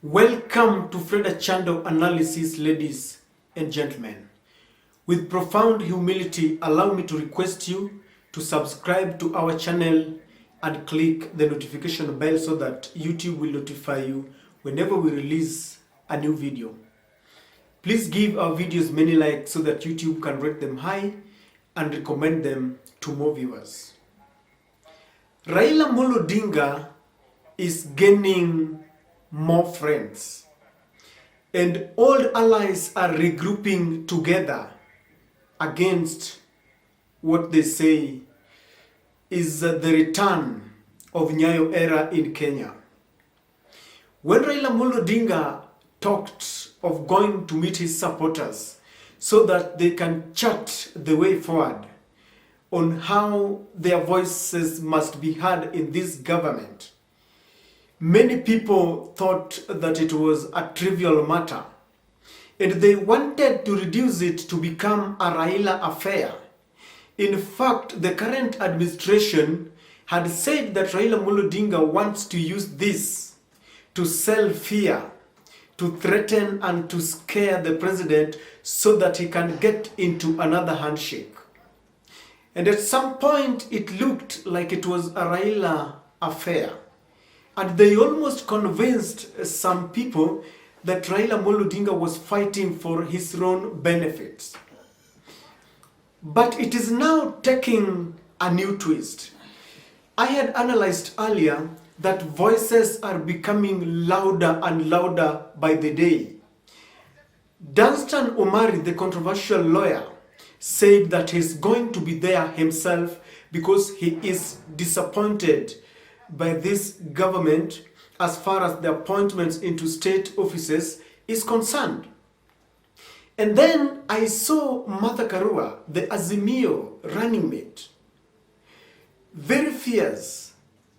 Welcome to Freda Chando Analysis, ladies and gentlemen. With profound humility, allow me to request you to subscribe to our channel and click the notification bell so that YouTube will notify you whenever we release a new video. Please give our videos many likes so that YouTube can rate them high and recommend them to more viewers. Raila Odinga is gaining more friends, and old allies are regrouping together against what they say is the return of Nyayo era in Kenya. When Raila Odinga talked of going to meet his supporters so that they can chart the way forward on how their voices must be heard in this government, many people thought that it was a trivial matter, and they wanted to reduce it to become a Raila affair. In fact, the current administration had said that Raila Odinga wants to use this to sell fear, to threaten and to scare the president so that he can get into another handshake. And at some point, it looked like it was a Raila affair. And they almost convinced some people that Raila Odinga was fighting for his own benefits. But it is now taking a new twist. I had analyzed earlier that voices are becoming louder and louder by the day. Danstan Omari, the controversial lawyer, said that he's going to be there himself because he is disappointed by this government as far as the appointments into state offices is concerned. And then I saw Martha Karua, the Azimio running mate, very fierce,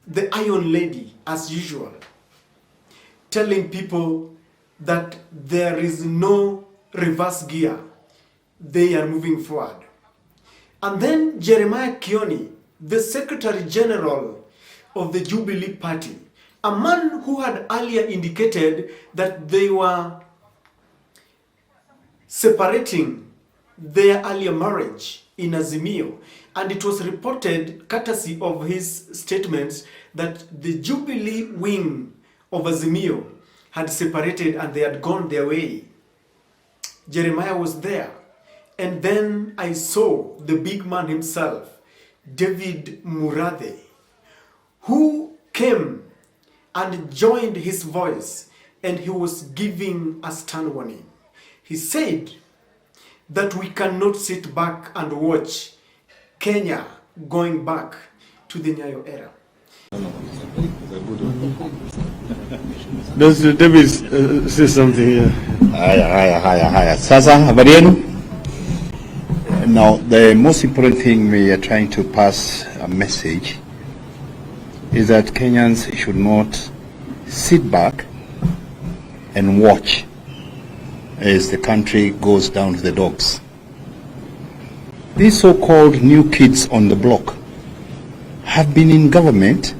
the Iron Lady as usual, telling people that there is no reverse gear, they are moving forward. And then Jeremiah Kioni, the Secretary General of the Jubilee Party, a man who had earlier indicated that they were separating their earlier marriage in Azimio, and it was reported, courtesy of his statements, that the Jubilee wing of Azimio had separated and they had gone their way. Jeremiah was there. And then I saw the big man himself, David Murathe, who came and joined his voice, and he was giving a stern warning. He said that we cannot sit back and watch Kenya going back to the Nyayo era. Does David say something here? Haya. Sasa, habari yenu? Now, the most important thing we are trying to pass a message is that Kenyans should not sit back and watch as the country goes down to the dogs. These so-called new kids on the block have been in government.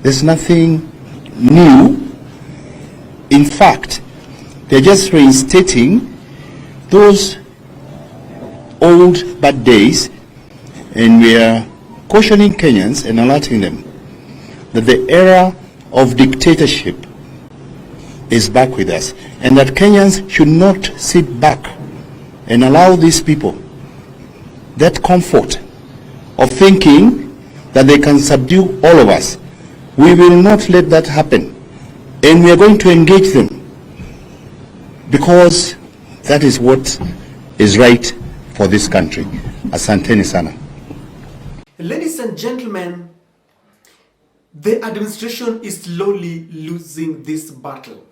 There's nothing new. In fact, they're just reinstating those old bad days, and we are cautioning Kenyans and alerting them that the era of dictatorship is back with us, and that Kenyans should not sit back and allow these people that comfort of thinking that they can subdue all of us. We will not let that happen, and we are going to engage them because that is what is right for this country. Asanteni sana. Ladies and gentlemen, the administration is slowly losing this battle.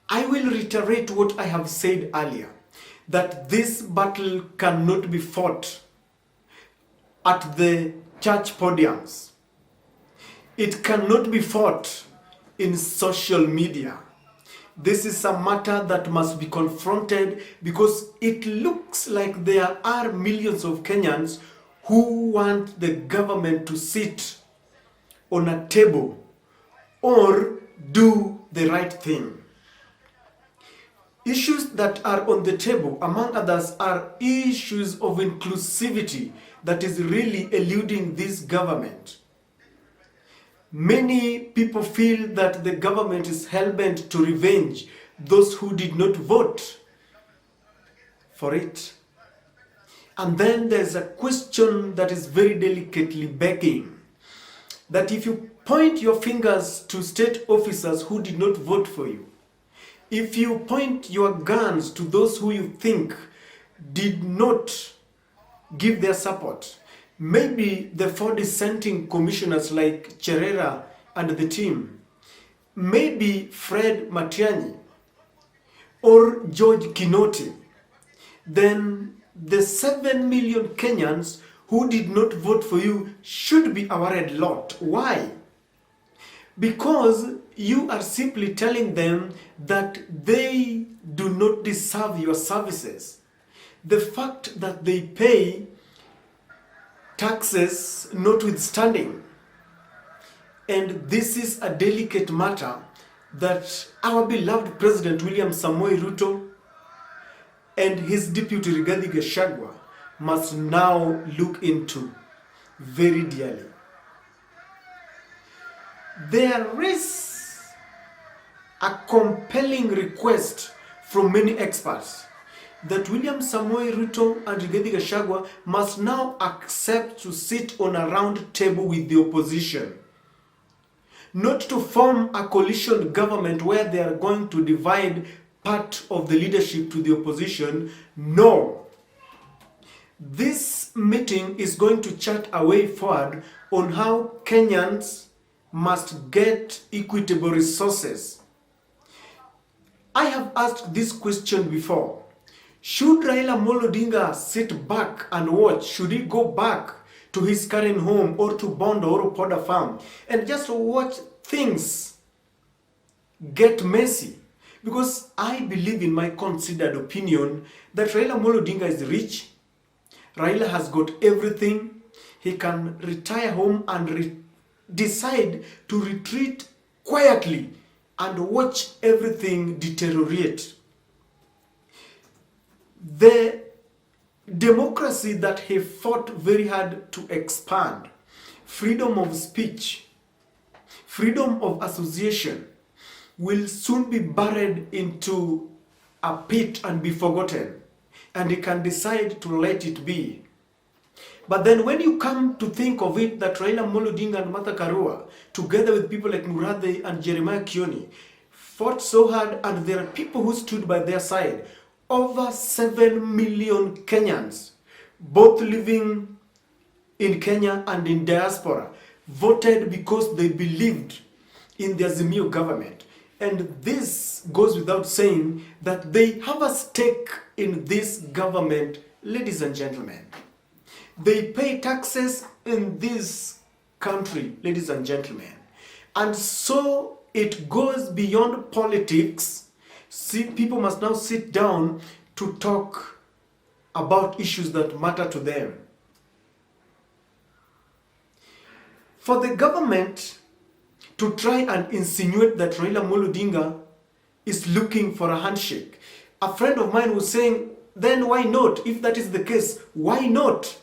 I will reiterate what I have said earlier, that this battle cannot be fought at the church podiums. It cannot be fought in social media. This is a matter that must be confronted because it looks like there are millions of Kenyans who want the government to sit on a table or do the right thing. Issues that are on the table, among others, are issues of inclusivity that is really eluding this government. Many people feel that the government is hell-bent to revenge those who did not vote for it. And then there's a question that is very delicately begging, that if you point your fingers to state officers who did not vote for you, if you point your guns to those who you think did not give their support, maybe the 4 dissenting commissioners like Cherera and the team, maybe Fred Matiang'i or George Kinoti, then the 7 million Kenyans who did not vote for you should be our red lot. Why? Because you are simply telling them that they do not deserve your services. The fact that they pay taxes notwithstanding. And this is a delicate matter that our beloved President William Samoei Ruto and his deputy Rigathi Gachagua must now look into very dearly. There is a compelling request from many experts that William Samoei Ruto and Rigathi Gachagua must now accept to sit on a round table with the opposition. Not to form a coalition government where they are going to divide part of the leadership to the opposition. No. This meeting is going to chart a way forward on how Kenyans must get equitable resources. I have asked this question before. Should Raila Amolo Odinga sit back and watch? Should he go back to his current home or to Bondo or Poda Farm and just watch things get messy? Because I believe, in my considered opinion, that Raila Amolo Odinga is rich. Raila has got everything. He can retire home and decide to retreat quietly and watch everything deteriorate. The democracy that he fought very hard to expand, freedom of speech, freedom of association, will soon be buried into a pit and be forgotten, and he can decide to let it be. But then when you come to think of it, that Raila Amolo Odinga and Martha Karua, together with people like Murathe and Jeremiah Kioni, fought so hard, and there are people who stood by their side. Over 7 million Kenyans, both living in Kenya and in diaspora, voted because they believed in the Azimio government. And this goes without saying that they have a stake in this government, ladies and gentlemen. They pay taxes in this country, ladies and gentlemen. And so it goes beyond politics. See, people must now sit down to talk about issues that matter to them. For the government to try and insinuate that Raila Amolo Odinga is looking for a handshake, a friend of mine was saying, then why not? If that is the case, why not?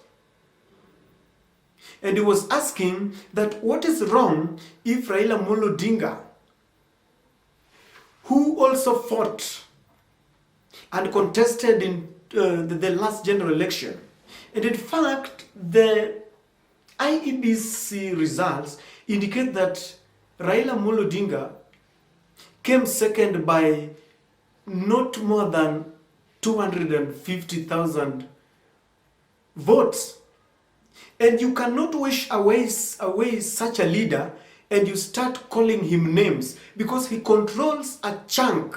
And he was asking that what is wrong if Raila Amolo Odinga, who also fought and contested in the last general election, and in fact the IEBC results indicate that Raila Amolo Odinga came second by not more than 250,000 votes. And you cannot wish away such a leader and you start calling him names, because he controls a chunk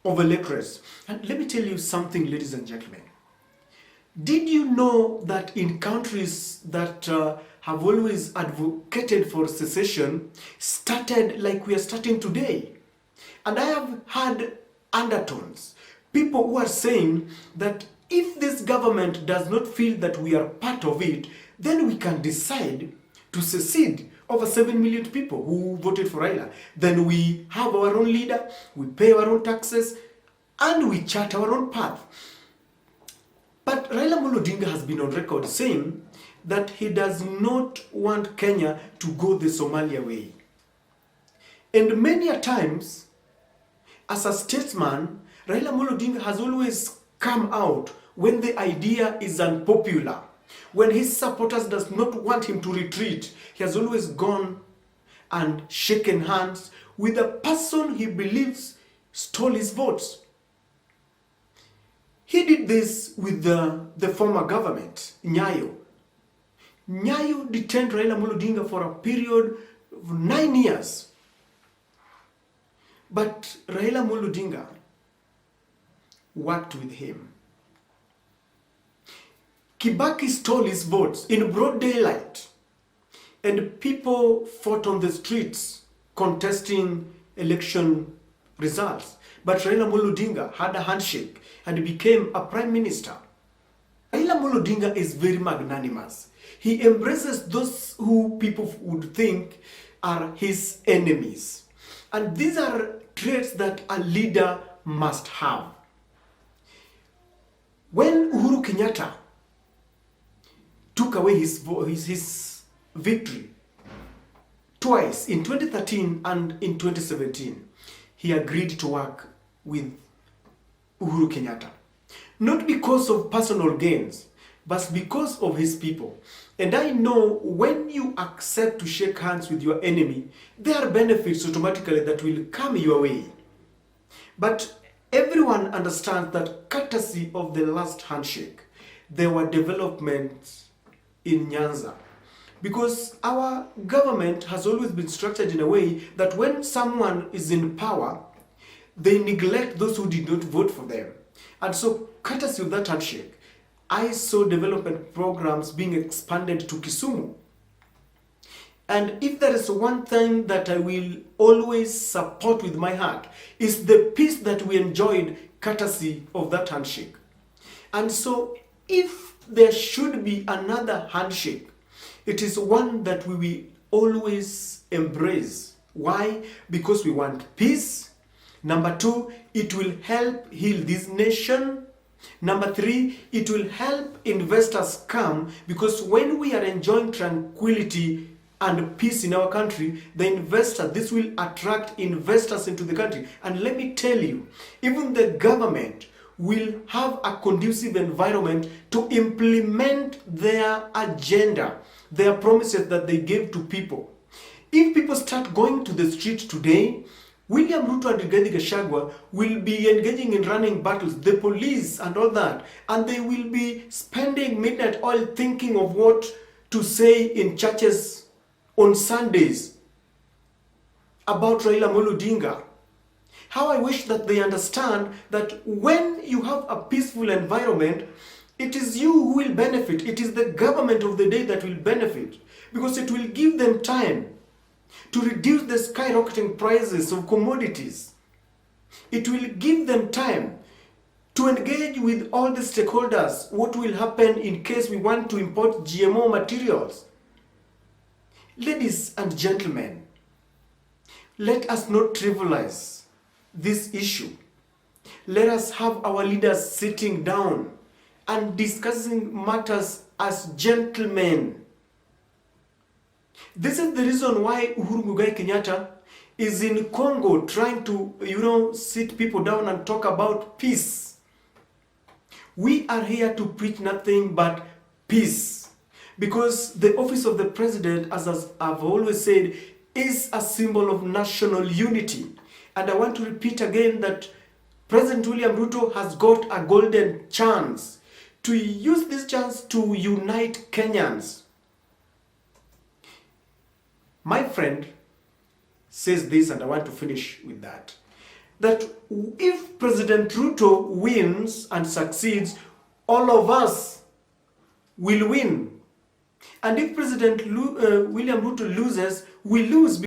of electorates. And let me tell you something, ladies and gentlemen. Did you know that in countries that have always advocated for secession, started like we are starting today? And I have had undertones, people who are saying that if this government does not feel that we are part of it, then we can decide to secede. Over 7 million people who voted for Raila. Then we have our own leader, we pay our own taxes, and we chart our own path. But Raila Amolo Odinga has been on record saying that he does not want Kenya to go the Somalia way. And many a times, as a statesman, Raila Amolo Odinga has always come out when the idea is unpopular. When his supporters does not want him to retreat, he has always gone and shaken hands with a person he believes stole his votes. He did this with the former government, Nyayo. Nyayo detained Raila Amolo Odinga for a period of 9 years. But Raila Amolo Odinga worked with him. Kibaki stole his votes in broad daylight, and people fought on the streets contesting election results. But Raila Amolo Odinga had a handshake and became a prime minister. Raila Amolo Odinga is very magnanimous. He embraces those who people would think are his enemies. And these are traits that a leader must have. When Uhuru Kenyatta took away his victory twice, in 2013 and in 2017, he agreed to work with Uhuru Kenyatta. Not because of personal gains, but because of his people. And I know when you accept to shake hands with your enemy, there are benefits automatically that will come your way. But everyone understands that courtesy of the last handshake, there were developments in Nyanza. Because our government has always been structured in a way that when someone is in power, they neglect those who did not vote for them. And so, courtesy of that handshake, I saw development programs being expanded to Kisumu. And if there is one thing that I will always support with my heart, is the peace that we enjoyed courtesy of that handshake. And so, if there should be another handshake, it is one that we will always embrace. Why? Because we want peace. Number 2, it will help heal this nation. Number 3, it will help investors come, because when we are enjoying tranquility and peace in our country, this will attract investors into the country. And let me tell you, even the government will have a conducive environment to implement their agenda, their promises that they gave to people. If people start going to the street today, William Ruto and Rigathi Gachagua will be engaging in running battles, the police and all that, and they will be spending midnight oil thinking of what to say in churches on Sundays about Raila Amolo Odinga. How I wish that they understand that when you have a peaceful environment, it is you who will benefit. It is the government of the day that will benefit, because it will give them time to reduce the skyrocketing prices of commodities. It will give them time to engage with all the stakeholders what will happen in case we want to import GMO materials. Ladies and gentlemen, let us not trivialize this issue. Let us have our leaders sitting down and discussing matters as gentlemen. This is the reason why Uhuru Muigai Kenyatta is in Congo trying to, sit people down and talk about peace. We are here to preach nothing but peace, because the office of the president, as I've always said, is a symbol of national unity. And I want to repeat again that President William Ruto has got a golden chance to use this chance to unite Kenyans. My friend says this, and I want to finish with that if President Ruto wins and succeeds, all of us will win. And if President William Ruto loses, we lose.